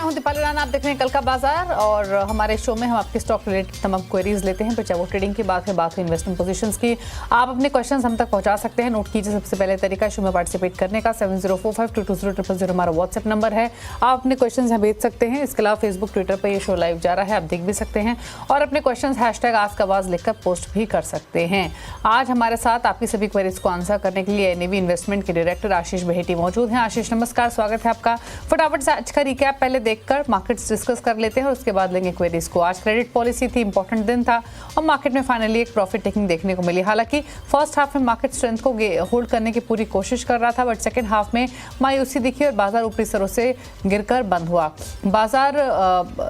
हूं दीपाली राणा, आप देख रहे हैं कल का बाजार और हमारे शो में हम आपके स्टॉक रिलेटेड तमाम क्वेरीज लेते हैं, फिर चाहे वो ट्रेडिंग की बात हो इन्वेस्टमेंट पोजीशंस की। आप अपने क्वेश्चंस हम तक पहुंचा सकते हैं। नोट कीजिए सबसे पहले तरीका शो में पार्टिसिपेट करने का 7045220000 हमारा व्हाट्सएप नंबर है। आप अपने क्वेश्चंस यहाँ भेज सकते हैं। इसके अलावा फेसबुक ट्विटर पर ये शो लाइव जा रहा है, आप देख भी सकते हैं और अपने क्वेश्चंस #आस्क लिखकर पोस्ट भी कर सकते हैं। आज हमारे साथ आपकी सभी क्वेरीज को आंसर करने के लिए एनएवी इन्वेस्टमेंट के डायरेक्टर आशीष बहेटी मौजूद हैं। आशीष नमस्कार, स्वागत है आपका। फटाफट से आज का रिकैप पहले देखकर मार्केट्स डिस्कस कर लेते हैं और उसके बाद लेंगे क्वेरीज को। आज क्रेडिट पॉलिसी थी, इंपॉर्टेंट दिन था और मार्केट में फाइनली एक प्रॉफिट टेकिंग देखने को मिली। हालांकि फर्स्ट हाफ में मार्केट स्ट्रेंथ को होल्ड करने की पूरी कोशिश कर रहा था, बट सेकंड हाफ में मायूसी दिखी और बाजार ऊपरी स्तरों से गिरकर बंद हुआ। बाजार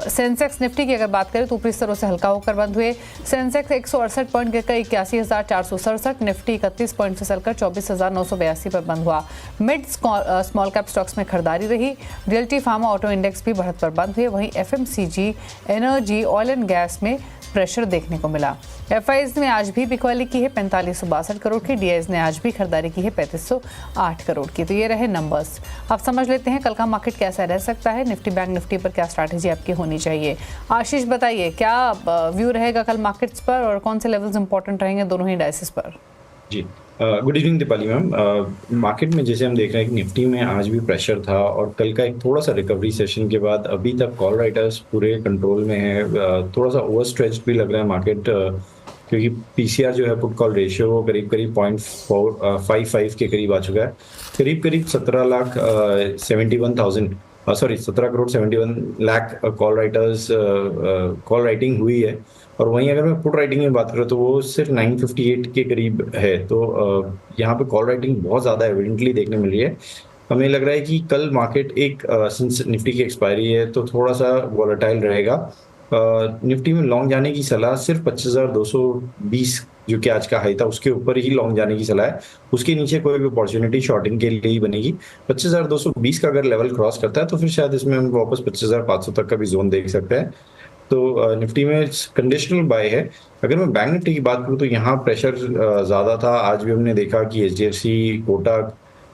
सेंसेक्स निफ्टी की अगर बात करें तो ऊपरी स्तरों से हल्का होकर बंद हुए। सेंसेक्स 168 पॉइंट गिरकर 81,467, निफ्टी 31 पॉइंट फिसलकर 24,982 पर बंद हुआ। मिड स्मॉल कैप स्टॉक्स में खरीदारी रही। रियल्टी फार्मा ऑटो इंडेक्स भी बढ़त पर बंद हुए। वहीं FMCG, energy, oil and gas में प्रेशर देखने को मिला। एफआईज ने आज भी बिकवाली की है 4562 करोड़ की, डीआईज ने आज भी खरीदारी की है 3508 करोड़ की। तो ये रहे नंबर्स। अब समझ लेते हैं कल का मार्केट कैसा रह सकता है, निफ्टी बैंक निफ्टी पर क्या स्ट्रैटेजी आपकी होनी चाहिए। आशीष बताइए, क्या व्यू रहेगा कल मार्केट्स पर और कौन से लेवल्स इंपॉर्टेंट रहेंगे दोनों ही डाइसेस पर? जी, good evening Deepali ma'am. Market में जैसे हम देख रहे हैं कि निफ्टी में आज भी प्रेशर था और कल का एक थोड़ा सा रिकवरी सेशन के बाद अभी तक कॉल राइटर्स पूरे कंट्रोल में है। थोड़ा सा ओवर स्ट्रेच्ड भी लग रहा है मार्केट, क्योंकि पीसीआर जो है पुट कॉल रेशियो वो करीब 0.55 के करीब आ चुका है। करीब 17 crore 71 lakh call writers call writing हुई है। और वहीं अगर मैं पुट राइटिंग की बात करूँ तो वो सिर्फ 958 के करीब है। तो यहाँ पे कॉल राइटिंग बहुत ज़्यादा एविडेंटली देखने मिल रही है। हमें लग रहा है कि कल मार्केट सिंस निफ्टी की एक्सपायरी है तो थोड़ा सा वॉलेटाइल रहेगा। निफ्टी में लॉन्ग जाने की सलाह सिर्फ 25,220 जो कि आज का हाई था उसके ऊपर ही लॉन्ग जाने की सलाह है। उसके नीचे कोई भी अपॉर्चुनिटी शॉर्टिंग के लिए ही बनेगी। 25,220 का अगर लेवल क्रॉस करता है तो फिर शायद इसमें हम वापस 25,500 तक का भी जोन देख सकते हैं। तो निफ्टी में कंडीशनल बाय है। अगर मैं बैंक निफ्टी की बात करूँ तो यहाँ प्रेशर ज़्यादा था। आज भी हमने देखा कि एचडीएफसी, कोटक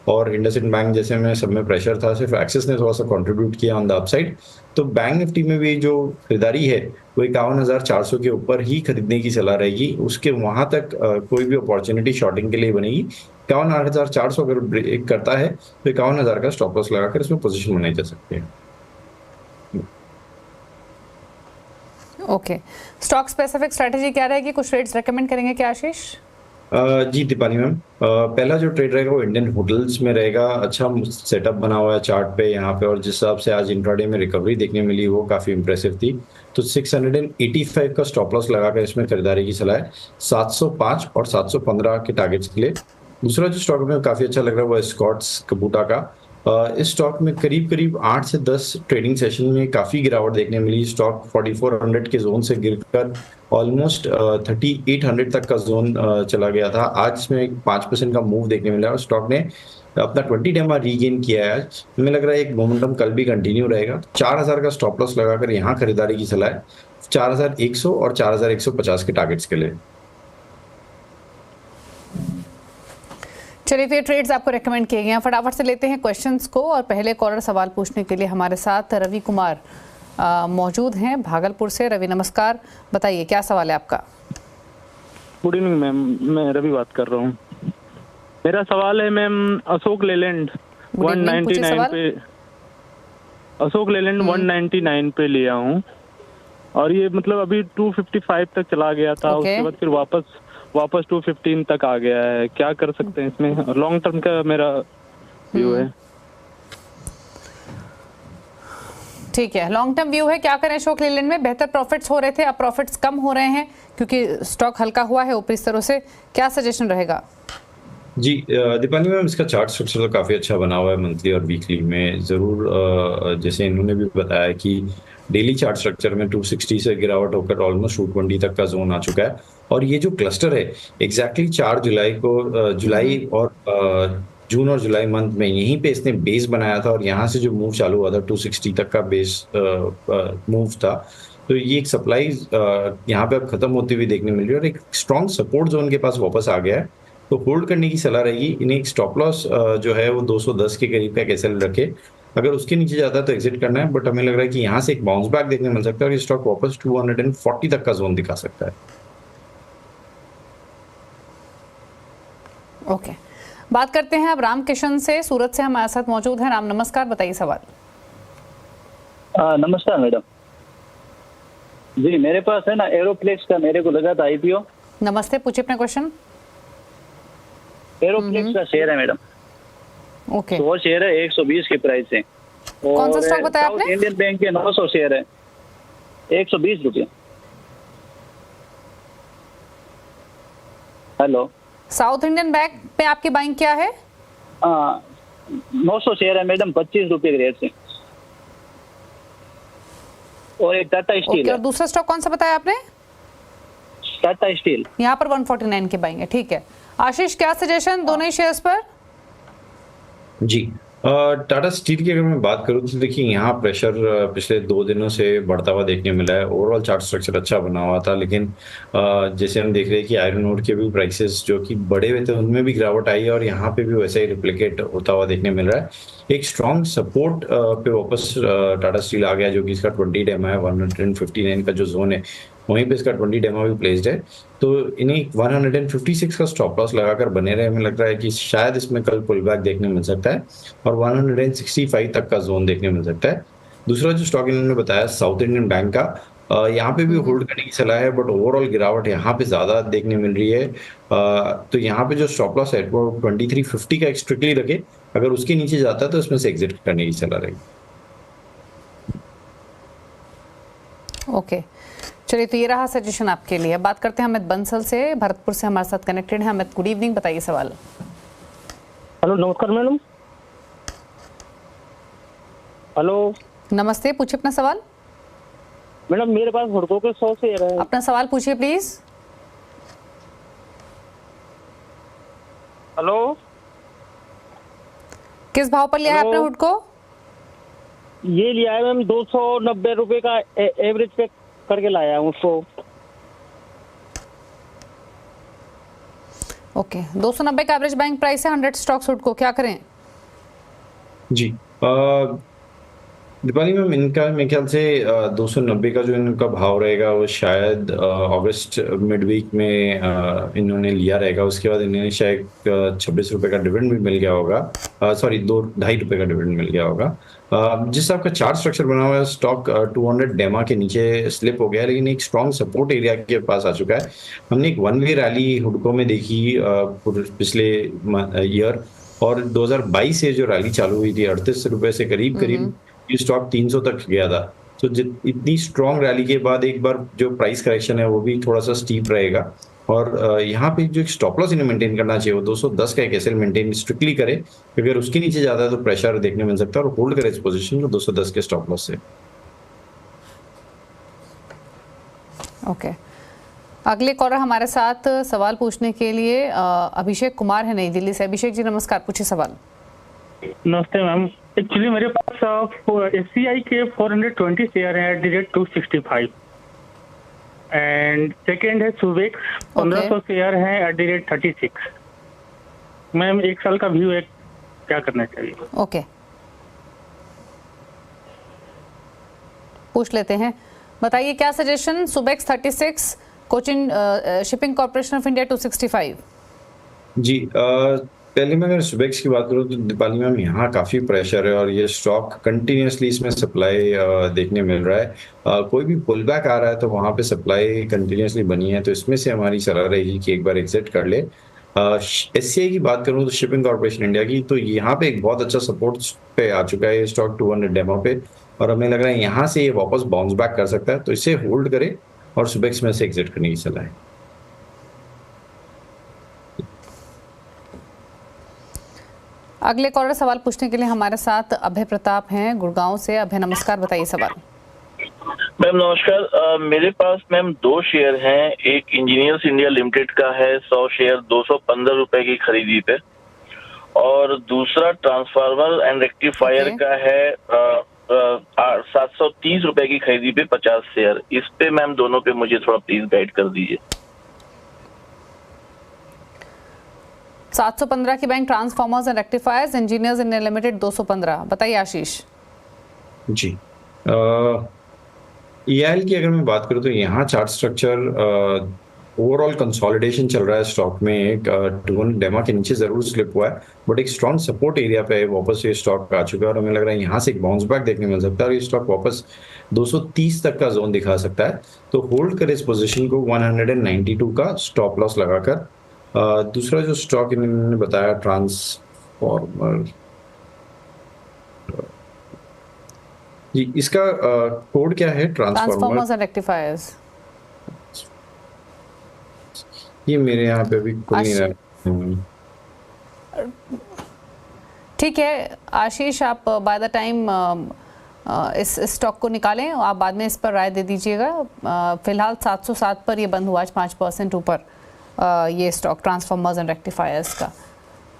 और इंडसइंड बैंक जैसे में सब में प्रेशर था। सिर्फ एक्सिस ने थोड़ा सा कंट्रीब्यूट किया ऑन द अपसाइड। तो बैंक निफ्टी में भी जो खरीदारी है वो 51,400 के ऊपर ही खरीदने की सलाह रहेगी। उसके वहाँ तक कोई भी अपॉर्चुनिटी शॉर्टिंग के लिए बनेगी। 51,400 अगर ब्रेक करता है तो 51,000 का स्टॉप लॉस लगाकर इसमें पोजीशन बनाई जा सकती है। ओके, स्टॉक स्पेसिफिक स्ट्रेटजी क्या रहेगी? कुछ ट्रेड्स रेकमेंड करेंगे क्या आशीष? जी दीपाली मैम, पहला जो ट्रेड रहेगा वो इंडियन होटल्स में रहेगा। अच्छा सेटअप बना हुआ है चार्ट पे यहाँ पे, और जिस हिसाब से आज इंट्राडे में रिकवरी देखने मिली वो काफ़ी इंप्रेसिव थी। तो 685 का स्टॉप लॉस लगाकर इसमें खरीदारी की सलाह है 705 और 715 के टारगेट्स के लिए। दूसरा जो स्टॉक में काफ़ी अच्छा लग रहा है वो स्कॉट्स कबूटा का। इस स्टॉक में करीब 8 से 10 ट्रेडिंग सेशन में काफ़ी गिरावट देखने मिली। स्टॉक 4400 के जोन से गिरकर ऑलमोस्ट 3800 तक का जोन चला गया था। आज इसमें एक 5% का मूव देखने मिला और स्टॉक ने अपना 20 डेमा रीगेन किया है। आज हमें लग रहा है एक मोमेंटम कल भी कंटिन्यू रहेगा। 4000 का स्टॉप लॉस लगाकर यहाँ खरीदारी की सलाह है 4100 और 4150 के टारगेट्स के लिए। चलिए, तो ये ट्रेड्स आपको रेकमेंड किए गए हैं। फटाफट से लेते हैं क्वेश्चंस को और पहले कॉलर सवाल पूछने के लिए हमारे साथ रवि कुमार मौजूद हैं भागलपुर से। रवि नमस्कार, बताइए क्या सवाल है आपका? गुड इवनिंग मैम, मैं रवि बात कर रहा हूँ। मेरा सवाल है मैम, अशोक लेलैंड 199 पे लिया हूँ और ये मतलब अभी 255 तक चला गया था। उसके बाद फिर वापस 215 तक आ गया है। क्या कर सकते हैं इसमें? लॉन्ग टर्म का मेरा व्यू है। ठीक है, लॉन्ग टर्म व्यू है। क्या करें अशोक लेलैंड में? बेहतर प्रॉफिट्स हो रहे थे, अब प्रॉफिट्स कम हो रहे हैं क्योंकि स्टॉक हल्का हुआ है ऊपरी स्तरों से। क्या सजेशन रहेगा? जी दीपाली मैम, इसका चार्ट स्ट्रक्चर तो काफ़ी अच्छा बना हुआ है मंथली और वीकली में। ज़रूर जैसे इन्होंने भी बताया कि डेली चार्ट स्ट्रक्चर में 260 से गिरावट होकर ऑलमोस्ट 220 तक का जोन आ चुका है। और ये जो क्लस्टर है एग्जैक्टली 4 जुलाई को जुलाई और जून और जुलाई मंथ में यहीं पे इसने बेस बनाया था और यहाँ से जो मूव चालू हुआ था 260 तक का बेस मूव था। तो ये एक सप्लाई यहाँ पे अब खत्म होती हुई देखने मिल रही है और एक स्ट्रॉन्ग सपोर्ट जोन के पास वापस आ गया है। तो होल्ड करने की सलाह रहेगी। इन्हें एक स्टॉप लॉस जो है वो 210 के करीब का एक एसएल रखे अगर उसके नीचे जाता है तो एग्जिट करना है, बट हमें लग रहा है कि यहाँ से एक बाउंस बैक देखने मिल सकता है और ये स्टॉक वापस 240 तक का जोन दिखा सकता है। ओके, बात करते हैं अब राम किशन से, सूरत से हमारे साथ मौजूद हैं। राम नमस्कार, बताइए सवाल। नमस्कार मैडम जी, मेरे पास है ना एरोफ्लेक्स का, मेरे को लगा था आईपीओ। नमस्ते, पूछिए अपना क्वेश्चन। एरोफ्लेक्स का शेयर है मैडम, ओके, तो वो शेयर है 120 के प्राइस से। कौन सा स्टॉक बताया साउथ आपने? इंडियन बैंक के 900 शेयर है, 120 रुपये। हेलो, साउथ इंडियन बैंक पे आपकी बाइंग क्या है? 900 शेयर है मैडम, 25 रुपये के रेट से। और एक टाटा स्टील ओके, है। और दूसरा स्टॉक कौन सा बताया आपने? टाटा स्टील यहाँ पर 149 की बाइंग है, ठीक है। आशीष, क्या सजेशन दोनों ही शेयर्स पर? जी, टाटा स्टील की अगर मैं बात करूँ तो देखिए यहाँ प्रेशर पिछले 2 दिनों से बढ़ता हुआ देखने मिला है। ओवरऑल चार्ट स्ट्रक्चर अच्छा बना हुआ था, लेकिन जैसे हम देख रहे हैं कि आयरन ओर के भी प्राइसेस जो कि बढ़े हुए थे उनमें भी गिरावट आई है और यहाँ पे भी वैसा ही रिप्लिकेट होता हुआ देखने मिल रहा है। एक स्ट्रॉन्ग सपोर्ट पे वापस टाटा स्टील आ गया, जो कि इसका 20 डेमा है, 159 का जो जोन है वहीं पे इसका 20 डेमा भी प्लेस्ड है। तो इन्हें 156 का स्टॉप लॉस लगाकर बने रहे, हमें लग रहा है कि शायद इसमें कल पुल बैक देखने मिल सकता है और 165 तक का जोन देखने मिल सकता है। दूसरा जो स्टॉक इन्होंने बताया साउथ इंडियन बैंक का, यहाँ पे भी होल्ड करने की सलाह है, बट ओवरऑल गिरावट यहाँ पे ज्यादा देखने मिल रही है। तो यहाँ पे जो स्टॉप लॉस है वो 2350 का स्ट्रिक्टली रखे, अगर उसके नीचे जाता है तो इसमें से एग्जिट करने की सलाह रहेगी। ओके, चलिए, तो ये रहा सजेशन आपके लिए। बात करते हैं अमित बंसल से, भरतपुर से हमारे साथ कनेक्टेड है। अमित, गुड इवनिंग, बताइए सवाल। हेलो, नमस्कार मैडम। हेलो, नमस्ते, पूछिए अपना सवाल। मैडम मेरे पास हुडको के 100 शेयर है। अपना सवाल पूछिए प्लीज। हेलो, किस भाव पर लिया है आपने हुड को? ये लिया है मैम 290 रुपए का एवरेज पे करके लाया हूँ उसको। ओके, 290 का एवरेज बाइंग प्राइस है, 100 स्टॉक्स हुड को, क्या करें? जी, दीपाली मैम, इनका मेरे ख्याल से 290 का जो इनका भाव रहेगा वो शायद अगस्त मिड वीक में इन्होंने लिया रहेगा। उसके बाद इन्हें शायद 26 रुपए का डिविडेंड भी मिल गया होगा, सॉरी 2.5 रुपए का डिविडेंड मिल गया होगा। जिस आपका चार्ट स्ट्रक्चर बना हुआ है, स्टॉक 200 डेमा के नीचे स्लिप हो गया है, लेकिन एक स्ट्रॉन्ग सपोर्ट एरिया के पास आ चुका है। हमने एक वन वे रैली हुडको में देखी पिछले ईयर, और 2022 से जो रैली चालू हुई थी 38 रुपए से करीब ये स्टॉक 300 तक गया था। तो इतनी स्ट्रॉन्ग रैली के बाद एक बार जो प्राइस करेक्शन है वो भी थोड़ा सा स्टीप रहेगा, और यहाँ पे जो एक स्टॉप लॉस इन्हें मेंटेन करना चाहिए वो 210 का एक एसएल मेंटेन स्ट्रिक्टली करे, अगर उसके नीचे जाता है तो प्रेशर देखने मिल सकता है, और होल्ड करे इस पोजीशन को 210 के स्टॉप लॉस से। ओके, अगले कॉलर हमारे साथ सवाल पूछने के लिए अभिषेक कुमार है नई दिल्ली से। अभिषेक जी नमस्कार, पूछिए सवाल। नमस्ते मैम, एक्चुअली मेरे पास एससीआई के 420 शेयर है डिरेक्ट 265, एंड सेकेंड है सुवेक्स 1500 शेयर है एट द रेट 36। मैम 1 साल का व्यू है, क्या करना चाहिए? ओके, पूछ लेते हैं, बताइए क्या suggestion. Subex 36, Cochin shipping corporation of India 265। जी, पहले मैं अगर सुबेक्स की बात करूँ तो दीपाली मैम यहाँ काफ़ी प्रेशर है और ये स्टॉक कंटिन्यूसली इसमें सप्लाई देखने मिल रहा है। कोई भी पुल बैक आ रहा है तो वहाँ पे सप्लाई कंटिन्यूसली बनी है, तो इसमें से हमारी सलाह रहेगी कि एक बार एग्जिट कर ले। एससीआई की बात करूँ तो शिपिंग कॉर्पोरेशन इंडिया की, तो यहाँ पे एक बहुत अच्छा सपोर्ट पे आ चुका है ये स्टॉक 200 डेमो पे, और हमें लग रहा है यहाँ से ये वापस बाउंस बैक कर सकता है, तो इसे होल्ड करे और सुबेक्स में से एग्जिट करने की सलाह है। अगले कॉलर सवाल पूछने के लिए हमारे साथ अभय प्रताप हैं गुड़गांव से। अभय नमस्कार, बताइए सवाल। मैम नमस्कार, मेरे पास मैम 2 शेयर हैं। एक इंजीनियर्स इंडिया लिमिटेड का है 100 शेयर 215 रुपए की खरीदी पे, और दूसरा ट्रांसफार्मर एंड रेक्टिफायर का है 730 रुपए की खरीदी पे 50 शेयर। इस पे मैम दोनों पे मुझे थोड़ा प्लीज गाइड कर दीजिए। 715 की bank transformers and rectifiers, engineers India limited 215। बताइए आशीष। जी, EIL की अगर मैं बात करूं तो यहाँ चार्ट स्ट्रक्चर ओवरऑल कंसोलिडेशन चल रहा है स्टॉक में। एक 200 डेमा के नीचे जरूर स्लिप हुआ है, बट एक स्ट्रॉन्ग सपोर्ट एरिया पे वापस ये स्टॉक आ चुका है और हमें लग रहा है यहाँ से एक बाउंस बैक देखने मिल सकता है और ये स्टॉक वापस 230 तक का जोन दिखा सकता है। तो होल्ड करें इस पोजीशन को 192 का स्टॉप लॉस लगाकर। दूसरा जो स्टॉक इन्होंने बताया ट्रांसफॉर्मर, जी इसका कोड क्या है? Transformers and rectifiers. ये मेरे यहाँ पे भी कोई नहीं रहा। ठीक है आशीष, आप बाय द टाइम इस स्टॉक को निकालें, आप बाद में इस पर राय दे दीजिएगा। फिलहाल 707 पर ये बंद हुआ आज 5% ऊपर ये स्टॉक ट्रांसफॉर्मर्स एंड रेक्टिफायर्स का।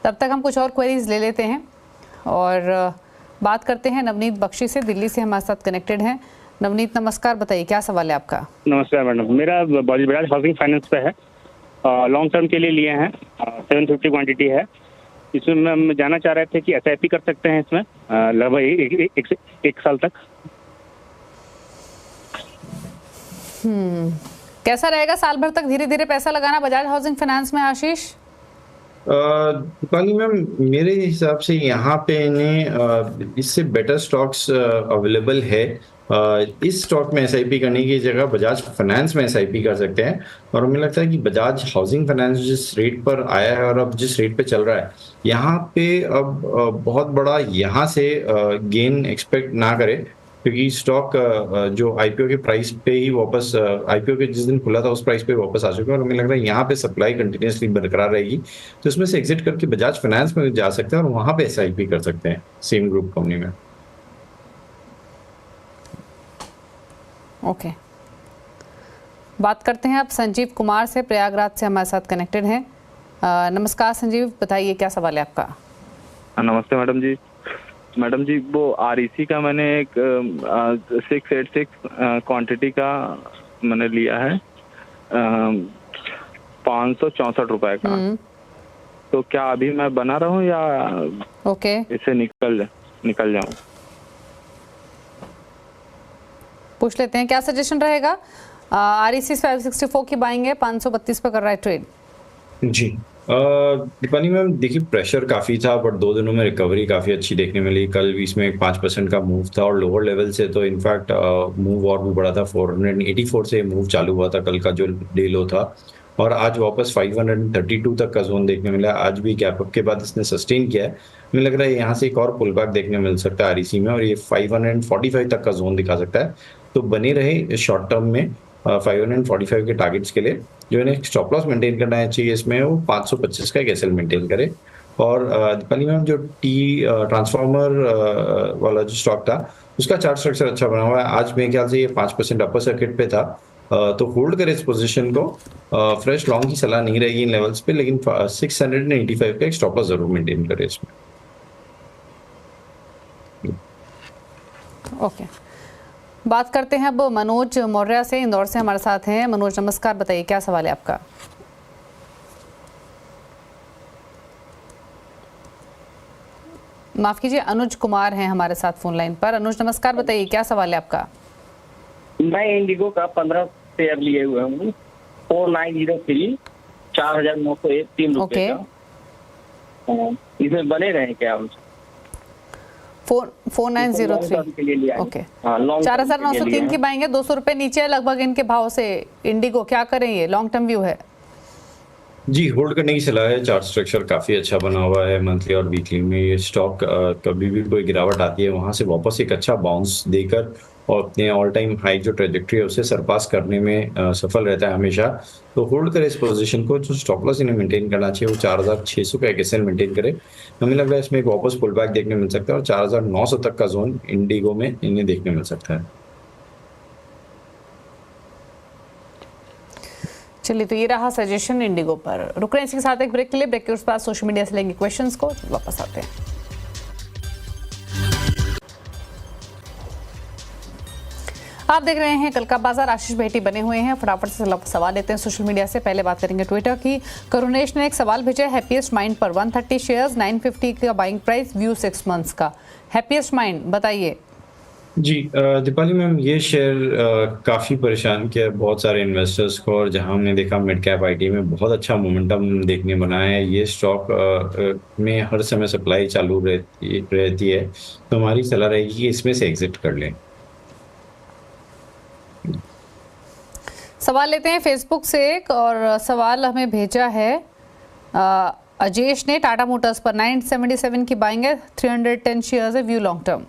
तब तक हम कुछ और क्वेरीज ले लेते हैं और बात करते हैं नवनीत बख्शी से, दिल्ली से हमारे साथ कनेक्टेड हैं। नवनीत नमस्कार, बताइए क्या सवाल है आपका? नमस्कार मैडम, मेरा बजाज हाउसिंग फाइनेंस पे है, लॉन्ग टर्म के लिए लिए हैं, 750 क्वांटिटी है। इसमें हम जानना चाह रहे थे कि SIP कर सकते हैं इसमें लगभग एक साल तक। कैसा रहेगा साल भर तक धीरे धीरे पैसा लगाना बजाज हाउसिंग फाइनेंस में आशीष? दीपाली मैम, मेरे हिसाब से यहाँ पे इन्हें इससे बेटर स्टॉक्स अवेलेबल है। इस स्टॉक में SIP करने की जगह बजाज फाइनेंस में SIP कर सकते हैं और हमें लगता है कि बजाज हाउसिंग फाइनेंस जिस रेट पर आया है और अब जिस रेट पे चल रहा है, यहाँ पे अब बहुत बड़ा यहाँ से गेन एक्सपेक्ट ना करें, क्योंकि स्टॉक जो IPO के प्राइस पे ही वापस IPO के जिस दिन खुला था उस प्राइस पे वापस आ चुका है और हमें लग रहा है यहाँ पे सप्लाई कंटिन्यूसली बरकरार रहेगी। तो इसमें से एग्जिट करके बजाज फाइनेंस में जा सकते हैं और वहाँ पे SIP कर सकते हैं सेम ग्रुप कंपनी में। ओके, बात करते हैं अब संजीव कुमार से, प्रयागराज से हमारे साथ कनेक्टेड हैं। नमस्कार संजीव, बताइए क्या सवाल है आपका? नमस्ते मैडम जी। मैडम जी, वो REC का मैंने एक 686 क्वांटिटी का मैंने लिया है 564 रुपए का। तो क्या अभी मैं बना रहूं या ओके इसे निकल जाऊं? पूछ लेते हैं क्या सजेशन रहेगा। REC 564 की बाइंग है, 532 पे कर रहा है ट्रेड। जी दीपाली मैम, देखिए प्रेशर काफ़ी था बट 2 दिनों में रिकवरी काफ़ी अच्छी देखने मिली। कल भी इसमें 5% का मूव था और लोअर लेवल से तो इनफैक्ट मूव और भी बड़ा था। 484 से मूव चालू हुआ था कल का जो डे लो था और आज वापस 532 तक का जोन देखने मिला। आज भी गैप अप के बाद इसने सस्टेन किया है। मुझे लग रहा है यहाँ से एक और पुल बैक देखने मिल सकता है REC में और ये 545 तक का जोन दिखा सकता है। तो बने रहे शॉर्ट टर्म में 545 के टारगेट्स के लिए। जो इन्हें स्टॉप लॉस मेंटेन करना चाहिए इसमें वो 525 का एक SL मेंटेन करे। और दीपाली मैम, जो ट्रांसफॉर्मर वाला जो स्टॉक था उसका चार्ट स्ट्रक्चर अच्छा बना हुआ है। आज मेरे ख्याल से ये 5% अपर सर्किट पे था, तो होल्ड करे इस पोजीशन को। फ्रेश लॉन्ग की सलाह नहीं रहेगी इन लेवल्स पे, लेकिन 685 का एक स्टॉप लॉस जरूर मेंटेन करे इसमें। ओके, बात करते हैं अब मनोज मौर्य से, इंदौर से हमारे साथ हैं। मनोज नमस्कार, बताइए क्या सवाल है आपका? माफ कीजिए, अनुज कुमार हैं हमारे साथ फोन लाइन पर। अनुज नमस्कार, बताइए क्या सवाल है आपका? मैं इंडिगो का 15 शेयर लिए हुए हूँ, 4903, 4901 3 रुपए का। इसमें बने रहे क्या? 4903 ओके, 4903 की बाइंग है, 200 रुपए नीचे है लगभग इनके भाव से। इंडिगो क्या करें, ये लॉन्ग टर्म व्यू है? जी, होल्ड करने की सलाह है। चार्ट स्ट्रक्चर काफ़ी अच्छा बना हुआ है मंथली और वीकली में। ये स्टॉक कभी भी कोई गिरावट आती है वहाँ से वापस एक अच्छा बाउंस देकर और अपने ऑल टाइम हाई जो ट्रेजेक्ट्री है उसे सरपास करने में सफल रहता है हमेशा। तो होल्ड करे इस पोजीशन को। जो स्टॉप लॉस इन्हें मेंटेन करना चाहिए वो 4600 का एक SL मेंटेन करे। हमें लग रहा है इसमें एक वापस पुल बैक देखने मिल सकता है और 4900 तक का जोन इंडिगो में इन्हें देखने मिल सकता है। चलिए, तो ये रहा सजेशन इंडिगो पर। रुक रहे हैं इसके साथ एक ब्रेक के लिए। ब्रेक के उस बाद सोशल मीडिया से लेंगे क्वेश्चंस को, वापस आते हैं। आप देख रहे हैं कल का बाजार। आशीष बेटी बने हुए हैं, फटाफट से सवाल लेते हैं सोशल मीडिया से। पहले बात करेंगे ट्विटर की। करुणेश ने एक सवाल भेजा, हैप्पीएस्ट माइंड पर 130 शेयर्स, 950 का बाइंग प्राइस, व्यू 6 मंथ्स का। हैप्पीएस्ट माइंड बताइए। जी दीपाली मैम, ये शेयर काफ़ी परेशान किया बहुत सारे इन्वेस्टर्स को, और जहां हमने देखा मिड कैप आईटी में बहुत अच्छा मोमेंटम देखने बना है। ये स्टॉक में हर समय सप्लाई चालू रहती है, तो हमारी सलाह रहेगी कि इसमें से एग्जिट कर लें। सवाल लेते हैं फेसबुक से एक, और सवाल हमें भेजा है अजेश ने। टाटा मोटर्स पर 977 की बाइंग है, 310 शेयर्स है, व्यू लॉन्ग टर्म।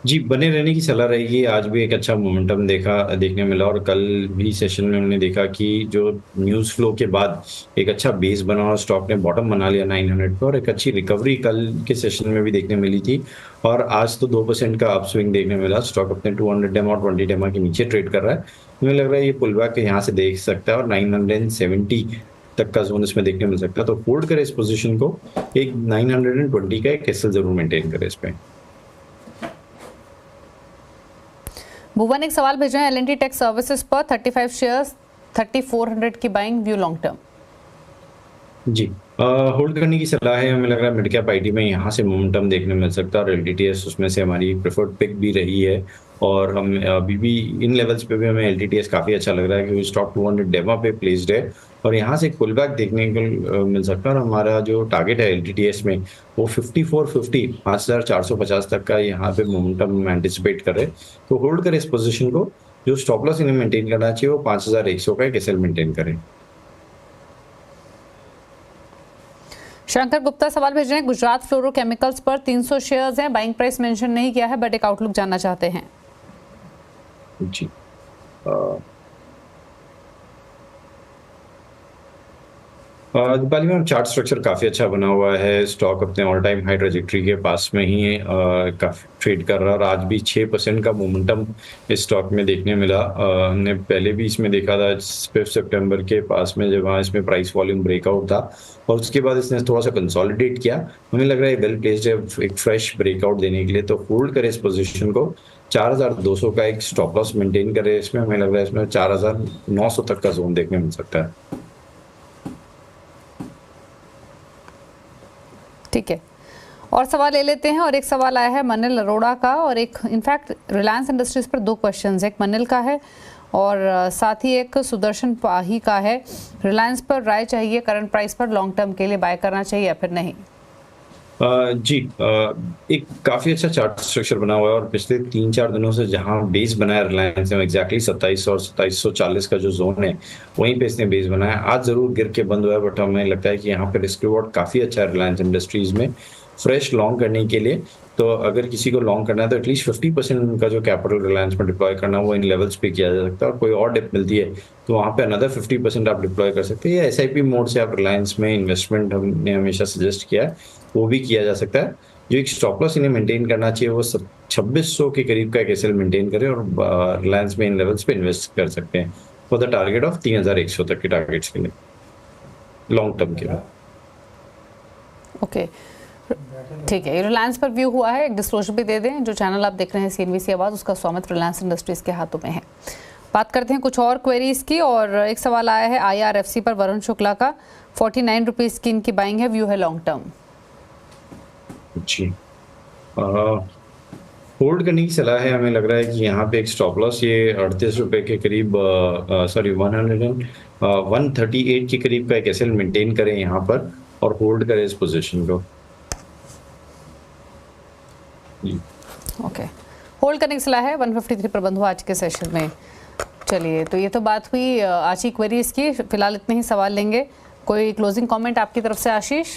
जी, बने रहने की सलाह रहेगी। आज भी एक अच्छा मोमेंटम देखने मिला, और कल भी सेशन में हमने देखा कि जो न्यूज़ फ्लो के बाद एक अच्छा बेस बना और स्टॉक ने बॉटम बना लिया 900 पर, और एक अच्छी रिकवरी कल के सेशन में भी देखने मिली थी। और आज तो 2% का अपस्विंग देखने मिला। स्टॉक अपने 200 डेमा और 20 डेमा के नीचे ट्रेड कर रहा है। मुझे लग रहा है ये पुल बैक यहाँ से देख सकता है, और 970 तक का जोन इसमें देखने मिल सकता है। तो होल्ड करें इस पोजीशन को, एक 920 का एक एसएल जरूर मेंटेन करें इस पे। भुवन एक सवाल भेजे हैं, एल&टी टेक सर्विसेज पर 35 शेयर्स, 3400 की बाइंग, व्यू लॉन्ग टर्म। जी, होल्ड करने की सलाह है। हमें लग रहा है मिड कैप आईटी में यहाँ से मोमेंटम देखने मिल सकता है, और एलटीटीएस उसमें से हमारी प्रेफर्ड पिक भी रही है। और हम अभी भी इन लेवल्स पे भी हमें एलटीटीएस काफ़ी अच्छा लग रहा है, क्योंकि स्टॉक 200 डेमा पे प्लेस्ड है, और यहाँ से एक पुल बैक देखने को मिल सकता है। और हमारा जो टारगेट है एलटीटीएस में वो 5450 5450 तक का यहाँ पे मोमेंटम एंटिसिपेट करे। तो होल्ड करें इस पोजीशन को। जो स्टॉप लॉस इन्हें मेंटेन करना चाहिए वो 5100 का एक एसएल मेंटेन करें। शंकर गुप्ता सवाल भेज रहे हैं, गुजरात फ्लोरोकेमिकल्स पर 300 शेयर्स हैं, बाइंग प्राइस मेंशन नहीं किया है, बट एक आउटलुक जानना चाहते हैं। जी, दीपाली में चार्ट स्ट्रक्चर काफ़ी अच्छा बना हुआ है। स्टॉक अपने ऑल टाइम हाई ट्रेजेक्टरी के पास में ही काफ़ी ट्रेड कर रहा है, और आज भी 6% का मोमेंटम इस स्टॉक में देखने मिला। हमने पहले भी इसमें देखा था 5 सितंबर के पास में, जब वहाँ इसमें प्राइस वॉल्यूम ब्रेकआउट था, और उसके बाद इसने थोड़ा सा कंसोलिडेट किया। हमें लग रहा है वेल प्लेस्ड है एक फ्रेश ब्रेकआउट देने के लिए। तो होल्ड करें इस पोजीशन को। 4200 का एक स्टॉप लॉस मेंटेन करें इसमें। हमें लग रहा है इसमें 4900 तक का जोन देखने मिल सकता है। ठीक है, और सवाल ले लेते हैं। और एक सवाल आया है मनिल अरोड़ा का, और एक इनफैक्ट रिलायंस इंडस्ट्रीज पर 2 क्वेश्चंस, एक मनिल का है और साथ ही एक सुदर्शन पाही का है। रिलायंस पर राय चाहिए, करंट प्राइस पर लॉन्ग टर्म के लिए बाय करना चाहिए या फिर नहीं। जी, एक काफ़ी अच्छा चार्ट स्ट्रक्चर बना हुआ है, और पिछले 3-4 दिनों से जहां बेस बनाया रिलायंस में एग्जैक्टली 2700 और 2740 का जो जोन है वहीं पे इसने बेस बनाया। आज जरूर गिर के बंद हुआ है, बट हमें लगता है कि यहाँ पे रिस्क रिवॉर्ड काफ़ी अच्छा है रिलायंस इंडस्ट्रीज में फ्रेश लॉन्ग करने के लिए। तो अगर किसी को लॉन्ग करना है तो एटलीस्ट 50% का जो कैपिटल रिलायंस में डिप्लॉय करना वो इन लेवल्स पे किया जा सकता है, और कोई और डिप मिलती है तो वहाँ पे अनदर 50% आप डिप्लॉय कर सकते हैं। या एसआईपी मोड से आप रिलायंस में इन्वेस्टमेंट हमने हमेशा सजेस्ट किया है, वो भी किया जा सकता है। जो एक स्टॉप लॉस इन्हें मेंटेन करना चाहिए वो 2600 के करीब का एक एसएल मेंटेन करें, और रिलायंस में इन लेवल्स पे इन्वेस्ट कर सकते हैं फॉर द टारगेट ऑफ 3100 तक के टारगेट्स के लिए लॉन्ग टर्म के लिए। ओके, ठीक है। रिलायंस पर व्यू हुआ है, एक डिस्क्लोजर भी दे दें। जो चैनल आप देख रहे हैं सीएनबीसी आवाज़, उसका स्वामित्व रिलायंस इंडस्ट्रीज के हाथों में है। बात करते हैं कुछ और क्वेरीज की, और एक सवाल आया है आईआरएफसी पर वरुण शुक्ला का, 49 रुपीज़ की इनकी बाइंग है, व्यू है लॉन्ग टर्म। जी, होल्ड करने की सलाह है। हमें लग रहा है कि यहाँ पे एक स्टॉप लॉस ये 38 रुपए के करीब 138 के करीब का एक एसएल मेंटेन करें यहाँ पर, और होल्ड करें इस पोजीशन को। ओके, होल्ड करने की सलाह है। 153 पर बंद हुआ आज के सेशन में। चलिए, तो ये तो बात हुई आज की क्वेरीज की। फिलहाल इतने ही सवाल लेंगे। कोई क्लोजिंग कमेंट आपकी तरफ से आशीष?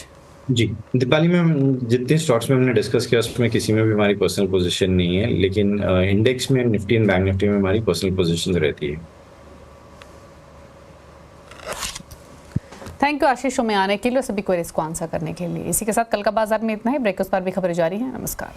जी, दीपाली में जितने स्टॉक्स में हमने डिस्कस किया उसमें किसी में भी हमारी पर्सनल पोजीशन नहीं है, लेकिन इंडेक्स में निफ्टी एंड बैंक निफ्टी में हमारी पर्सनल पोजीशन रहती है। थैंक यू आशीष, शो में आने के लिए और सभी क्वेरीज को आंसर करने के लिए। इसी के साथ कल का बाजार में इतना ही। ब्रेकफास्ट पर भी खबरें जारी हैं। नमस्कार।